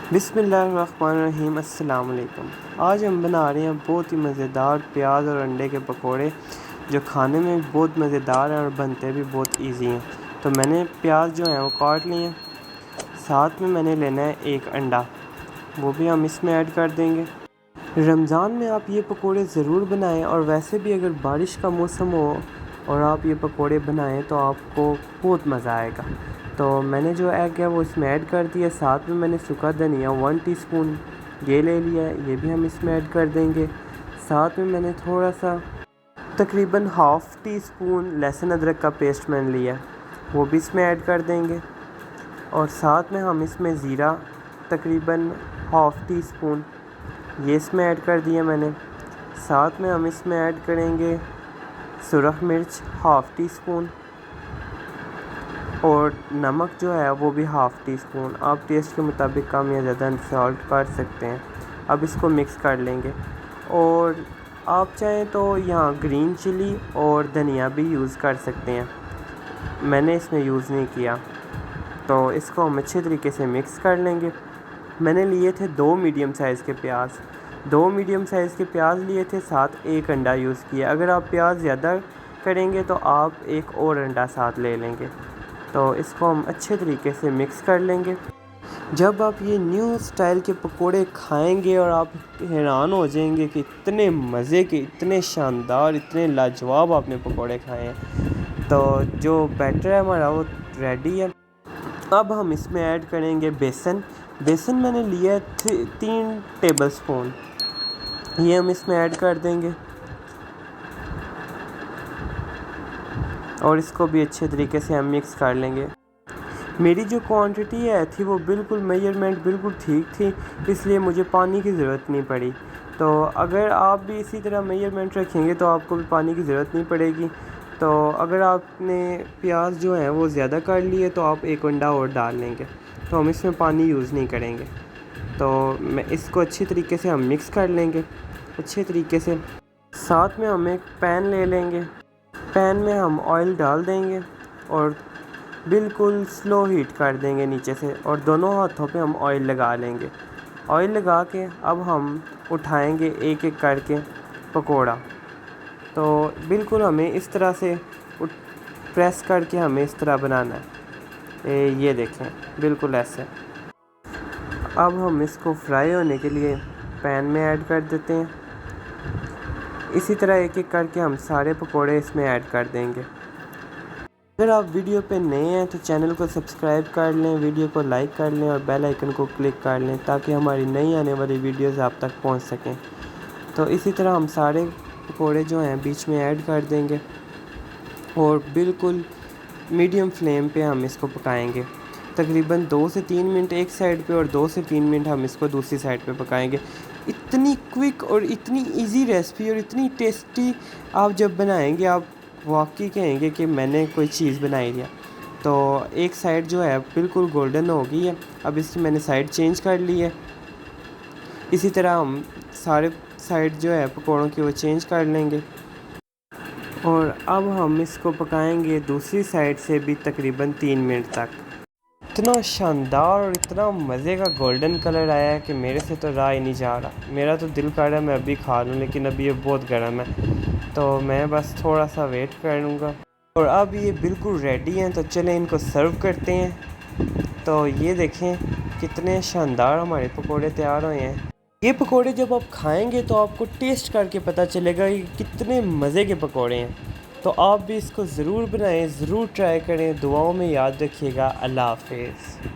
बिस्मिल्लाहिर्रहमानिर्रहीम। अस्सलाम वालेकुम। आज हम बना रहे हैं बहुत ही मज़ेदार प्याज और अंडे के पकोड़े, जो खाने में बहुत मज़ेदार हैं और बनते भी बहुत इजी हैं। तो मैंने प्याज जो हैं वो काट लिए हैं। साथ में मैंने लेना है एक अंडा, वो भी हम इसमें ऐड कर देंगे। रमज़ान में आप ये पकोड़े ज़रूर बनाएं, और वैसे भी अगर बारिश का मौसम हो और आप ये पकोड़े बनाएं तो आपको बहुत मज़ा आएगा। तो मैंने जो एग है वो इसमें ऐड कर दिया। साथ में मैंने सूखा धनिया 1 टीस्पून ये ले लिया है, ये भी हम इसमें ऐड कर देंगे। साथ में मैंने थोड़ा सा तकरीबन हाफ़ टी स्पून लहसुन अदरक का पेस्ट मैंने लिया है, वो भी इसमें ऐड कर देंगे। और साथ में हम इसमें ज़ीरा तकरीबन हाफ़ टी स्पून ये इसमें ऐड कर दिया मैंने। साथ में हम इसमें ऐड करेंगे सुरख मिर्च हाफ़ टी स्पून, और नमक जो है वो भी हाफ़ टी स्पून। आप टेस्ट के मुताबिक कम या ज़्यादा सॉल्ट कर सकते हैं। अब इसको मिक्स कर लेंगे, और आप चाहें तो यहाँ ग्रीन चिली और धनिया भी यूज़ कर सकते हैं, मैंने इसमें यूज़ नहीं किया। तो इसको हम अच्छे तरीके से मिक्स कर लेंगे। मैंने लिए थे 2 मीडियम साइज़ के प्याज, 2 मीडियम साइज़ के प्याज लिए थे, साथ एक अंडा यूज़ किया। अगर आप प्याज ज़्यादा करेंगे तो आप एक और अंडा साथ ले लेंगे। तो इसको हम अच्छे तरीके से मिक्स कर लेंगे। जब आप ये न्यू स्टाइल के पकोड़े खाएंगे और आप हैरान हो जाएंगे कि इतने मज़े के, इतने शानदार, इतने लाजवाब आपने पकोड़े खाए हैं। तो जो बैटर है हमारा वो रेडी है। अब हम इसमें ऐड करेंगे बेसन। बेसन मैंने लिया है 3 टेबल स्पून, ये हम इसमें ऐड कर देंगे, और इसको भी अच्छे तरीके से हम मिक्स कर लेंगे। मेरी जो क्वांटिटी है थी वो बिल्कुल मेजरमेंट बिल्कुल ठीक थी, इसलिए मुझे पानी की ज़रूरत नहीं पड़ी। तो अगर आप भी इसी तरह मेजरमेंट रखेंगे तो आपको भी पानी की ज़रूरत नहीं पड़ेगी। तो अगर आपने प्याज जो है वो ज़्यादा कर लिए तो आप एक अंडा और डाल लेंगे, तो हम इसमें पानी यूज़ नहीं करेंगे। तो मैं इसको अच्छी तरीके से हम मिक्स कर लेंगे अच्छे तरीके से। साथ में हम एक पैन ले लेंगे, पैन में हम ऑयल डाल देंगे और बिल्कुल स्लो हीट कर देंगे नीचे से, और दोनों हाथों पे हम ऑयल लगा लेंगे। ऑयल लगा के अब हम उठाएंगे एक एक करके पकोड़ा। तो बिल्कुल हमें इस तरह से प्रेस करके हमें इस तरह बनाना है, ये देखें बिल्कुल ऐसे। अब हम इसको फ्राई होने के लिए पैन में ऐड कर देते हैं। इसी तरह एक एक करके हम सारे पकोड़े इसमें ऐड कर देंगे। अगर आप वीडियो पे नए हैं तो चैनल को सब्सक्राइब कर लें, वीडियो को लाइक कर लें और बेल आइकन को क्लिक कर लें, ताकि हमारी नई आने वाली वीडियोस आप तक पहुंच सकें। तो इसी तरह हम सारे पकोड़े जो हैं बीच में ऐड कर देंगे, और बिल्कुल मीडियम फ्लेम पे हम इसको पकाएंगे। तकरीबन 2 से 3 मिनट एक साइड पे और 2 से 3 मिनट हम इसको दूसरी साइड पे पकाएंगे। इतनी क्विक और इतनी इजी रेसिपी और इतनी टेस्टी आप जब बनाएंगे, आप वाकई कहेंगे कि मैंने कोई चीज़ बनाई है। तो एक साइड जो है बिल्कुल गोल्डन हो गई है, अब इसकी मैंने साइड चेंज कर ली है। इसी तरह हम सारे साइड जो है पकौड़ों की वो चेंज कर लेंगे, और अब हम इसको पकाएंगे दूसरी साइड से भी तकरीबन 3 मिनट तक। इतना शानदार और इतना मज़े का गोल्डन कलर आया है कि मेरे से तो रहा ही नहीं जा रहा। मेरा तो दिल कर रहा है मैं अभी खा लूँ, लेकिन अभी ये बहुत गर्म है, तो मैं बस थोड़ा सा वेट करूँगा। और अब ये बिल्कुल रेडी हैं, तो चलें इनको सर्व करते हैं। तो ये देखें कितने शानदार हमारे पकोड़े तैयार हुए हैं। ये पकोड़े जब आप खाएंगे तो आपको टेस्ट करके पता चलेगा कि कितने मज़े के पकोड़े हैं। तो आप भी इसको ज़रूर बनाएं, ज़रूर ट्राई करें। दुआओं में याद रखिएगा। अल्लाह हाफ़िज़।